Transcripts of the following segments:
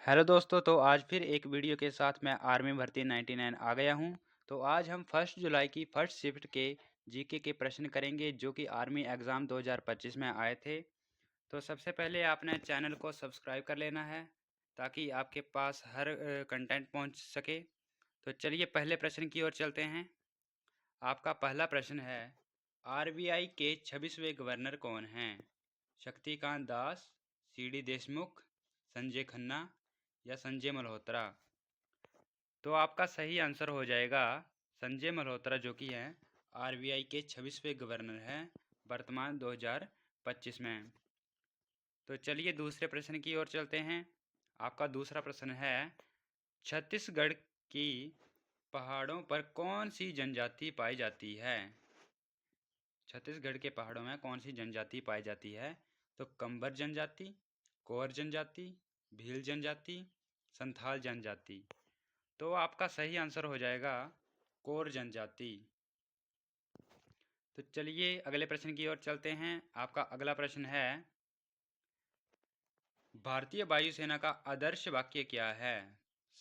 Hello दोस्तों, तो आज फिर एक वीडियो के साथ मैं आर्मी भर्ती 99 आ गया हूं। तो आज हम 1 जुलाई की फर्स्ट शिफ्ट के जीके के प्रश्न करेंगे जो कि आर्मी एग्ज़ाम 2025 में आए थे। तो सबसे पहले आपने चैनल को सब्सक्राइब कर लेना है ताकि आपके पास हर कंटेंट पहुंच सके। तो चलिए पहले प्रश्न की ओर चलते हैं। आपका पहला प्रश्न है, आरबीआई के 26वें गवर्नर कौन हैं? शक्तिकांत दास, सीडी देशमुख, संजय खन्ना या संजय मल्होत्रा? तो आपका सही आंसर हो जाएगा संजय मल्होत्रा, जो कि हैं आरबीआई के 26वें गवर्नर हैं वर्तमान 2025 में। तो चलिए दूसरे प्रश्न की ओर चलते हैं। आपका दूसरा प्रश्न है, छत्तीसगढ़ की पहाड़ों पर कौन सी जनजाति पाई जाती है? छत्तीसगढ़ के पहाड़ों में कौन सी जनजाति पाई जाती है? तो कंबर जनजाति, कोर जनजाति, भील जनजाति, संथाल जनजाति। तो आपका सही आंसर हो जाएगा कोर जनजाति। तो चलिए अगले प्रश्न की ओर चलते हैं। आपका अगला प्रश्न है, भारतीय वायुसेना का आदर्श वाक्य क्या है?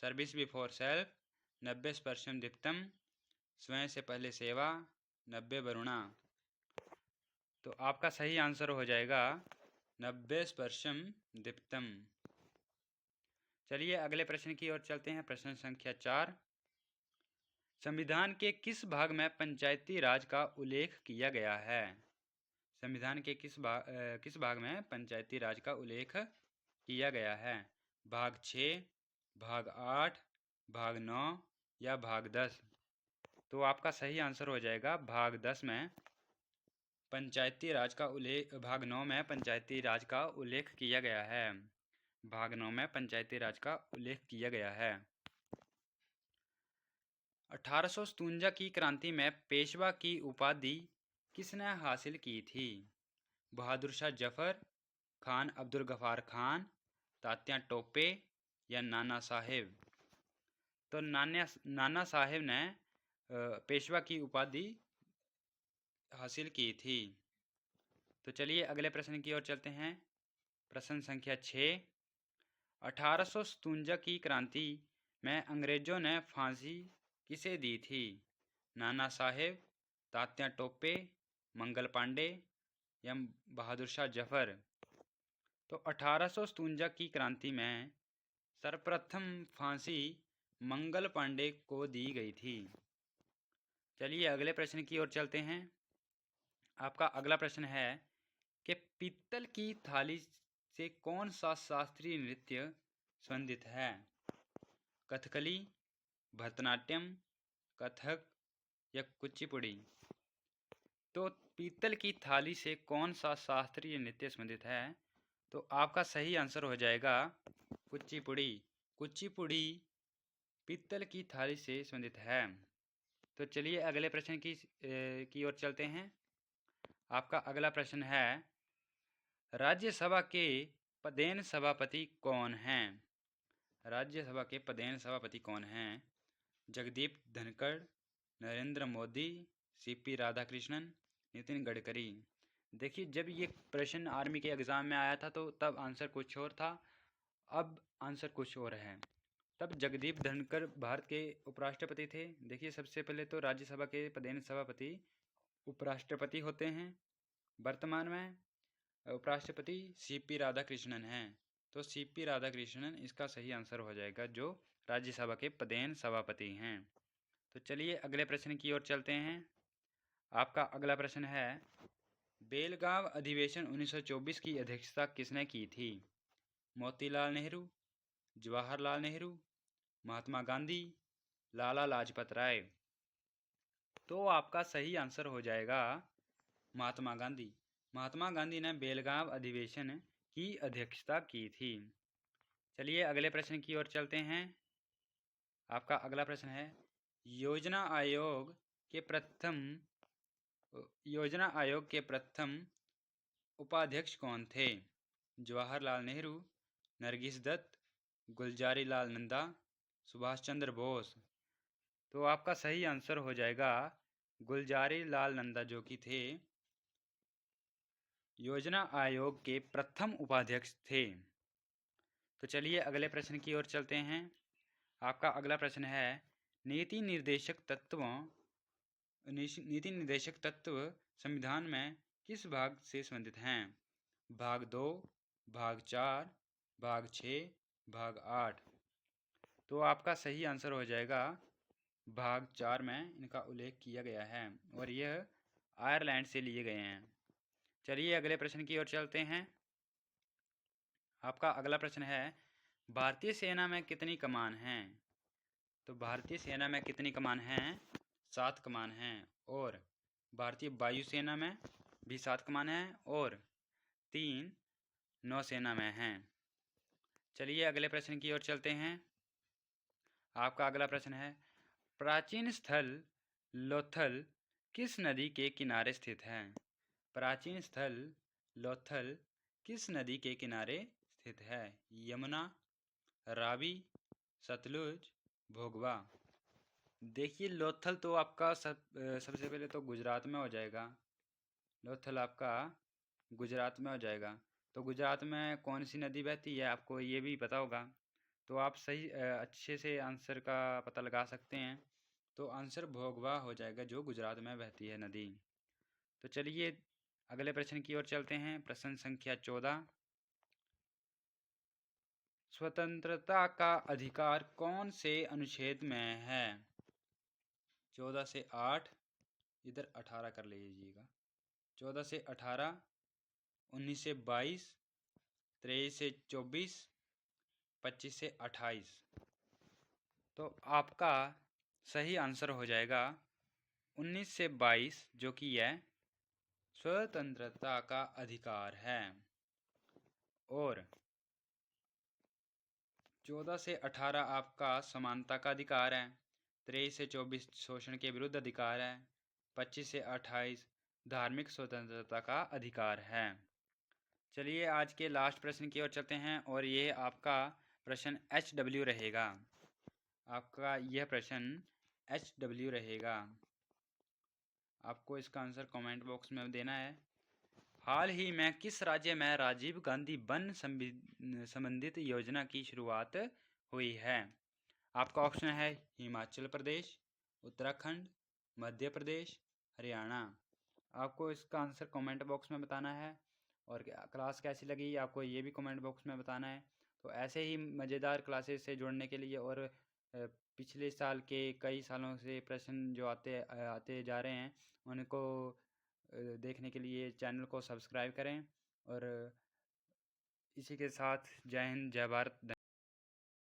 सर्विस बिफोर सेल्फ, 90 दीप्तम, स्वयं से पहले सेवा, 90 वरुणा। तो आपका सही आंसर हो जाएगा 90 दीप्तम। चलिए अगले प्रश्न की ओर चलते हैं। प्रश्न संख्या 4, संविधान के किस भाग में पंचायती राज का उल्लेख किया गया है? संविधान के किस भाग में पंचायती राज का उल्लेख किया गया है? भाग 6, भाग 8, भाग 9 या भाग 10? तो आपका सही आंसर हो जाएगा भाग 10 में पंचायती राज का उल्लेख, भाग 9 में पंचायती राज का उल्लेख किया गया है। भाग 9 में पंचायती राज का उल्लेख किया गया है। 1857 की क्रांति में पेशवा की उपाधि किसने हासिल की थी? बहादुर शाह जफर, खान अब्दुल गफार खान, तात्या टोपे या नाना साहेब? तो नाना साहेब ने पेशवा की उपाधि हासिल की थी। तो चलिए अगले प्रश्न की ओर चलते हैं। प्रश्न संख्या 6, 1857 की क्रांति में अंग्रेजों ने फांसी किसे दी थी? नाना साहेब, तात्या टोपे, मंगल पांडे या बहादुर शाह जफर? तो 1857 की क्रांति में सर्वप्रथम फांसी मंगल पांडे को दी गई थी। चलिए अगले प्रश्न की ओर चलते हैं। आपका अगला प्रश्न है कि पीतल की थाली से कौन सा शास्त्रीय नृत्य संबंधित है? कथकली, भरतनाट्यम, कथक या कुचिपुड़ी? तो पीतल की थाली से कौन सा शास्त्रीय नृत्य संबंधित है? तो आपका सही आंसर हो जाएगा कुचिपुड़ी। कुचिपुड़ी पीतल की थाली से संबंधित है। तो चलिए अगले प्रश्न की ओर चलते हैं। आपका अगला प्रश्न है, राज्यसभा के पदेन सभापति कौन हैं? राज्यसभा के पदेन सभापति कौन हैं? जगदीप धनखड़, नरेंद्र मोदी, सीपी राधाकृष्णन, नितिन गडकरी? देखिए, जब ये प्रश्न आर्मी के एग्ज़ाम में आया था तो तब आंसर कुछ और था, अब आंसर कुछ और है। तब जगदीप धनखड़ भारत के उपराष्ट्रपति थे। देखिए, सबसे पहले तो राज्यसभा के पदेन सभापति उपराष्ट्रपति होते हैं। वर्तमान में उपराष्ट्रपति सीपी राधाकृष्णन हैं। तो सीपी राधाकृष्णन इसका सही आंसर हो जाएगा, जो राज्यसभा के पदेन सभापति हैं। तो चलिए अगले प्रश्न की ओर चलते हैं। आपका अगला प्रश्न है, बेलगांव अधिवेशन 1924 की अध्यक्षता किसने की थी? मोतीलाल नेहरू, जवाहरलाल नेहरू, महात्मा गांधी, लाला लाजपत राय? तो आपका सही आंसर हो जाएगा महात्मा गांधी। महात्मा गांधी ने बेलगांव अधिवेशन की अध्यक्षता की थी। चलिए अगले प्रश्न की ओर चलते हैं। आपका अगला प्रश्न है, योजना आयोग के प्रथम योजना आयोग के प्रथम उपाध्यक्ष कौन थे? जवाहरलाल नेहरू, नरगिस दत्त, गुलजारी लाल नंदा, सुभाष चंद्र बोस? तो आपका सही आंसर हो जाएगा गुलजारी लाल नंदा, जो कि थे योजना आयोग के प्रथम उपाध्यक्ष थे। तो चलिए अगले प्रश्न की ओर चलते हैं। आपका अगला प्रश्न है, नीति निर्देशक तत्व संविधान में किस भाग से संबंधित हैं? भाग 2, भाग 4, भाग 6, भाग 8। तो आपका सही आंसर हो जाएगा भाग 4 में इनका उल्लेख किया गया है और यह आयरलैंड से लिए गए हैं। चलिए अगले प्रश्न की ओर चलते हैं। आपका अगला प्रश्न है, भारतीय सेना में कितनी कमान हैं? तो भारतीय सेना में कितनी कमान हैं? 7 कमान हैं। और भारतीय वायुसेना में भी 7 कमान हैं और 3 नौसेना में हैं। चलिए अगले प्रश्न की ओर चलते हैं। आपका अगला प्रश्न है, प्राचीन स्थल लोथल किस नदी के किनारे स्थित है? प्राचीन स्थल लोथल किस नदी के किनारे स्थित है? यमुना, रावी, सतलुज, भोगवा। देखिए लोथल तो आपका सबसे पहले तो गुजरात में हो जाएगा। लोथल आपका गुजरात में हो जाएगा। तो गुजरात में कौन सी नदी बहती है आपको ये भी पता होगा, तो आप सही अच्छे से आंसर का पता लगा सकते हैं। तो आंसर भोगवा हो जाएगा जो गुजरात में बहती है नदी। तो चलिए अगले प्रश्न की ओर चलते हैं। प्रश्न संख्या 14, स्वतंत्रता का अधिकार कौन से अनुच्छेद में है? 14 से 8, इधर 18 कर लीजिएगा। 14 से 18, 19 से 22, 23 से 24, 25 से 28। तो आपका सही आंसर हो जाएगा 19 से 22 जो कि यह स्वतंत्रता का अधिकार है। और 14 से 18 आपका समानता का अधिकार है। 23 से 24 शोषण के विरुद्ध अधिकार है। 25 से 28 धार्मिक स्वतंत्रता का अधिकार है। चलिए आज के लास्ट प्रश्न की ओर चलते हैं और ये आपका प्रश्न HW रहेगा। आपका यह प्रश्न HW रहेगा। आपको इसका आंसर कमेंट बॉक्स में देना है। हाल ही में किस राज्य में राजीव गांधी वन संबंधित योजना की शुरुआत हुई है? आपका ऑप्शन है हिमाचल प्रदेश, उत्तराखंड, मध्य प्रदेश, हरियाणा। आपको इसका आंसर कमेंट बॉक्स में बताना है और क्लास कैसी लगी आपको ये भी कमेंट बॉक्स में बताना है। तो ऐसे ही मज़ेदार क्लासेस से जुड़ने के लिए और पिछले साल के कई सालों से प्रश्न जो आते जा रहे हैं उनको देखने के लिए चैनल को सब्सक्राइब करें। और इसी के साथ जय हिंद, जय भारत।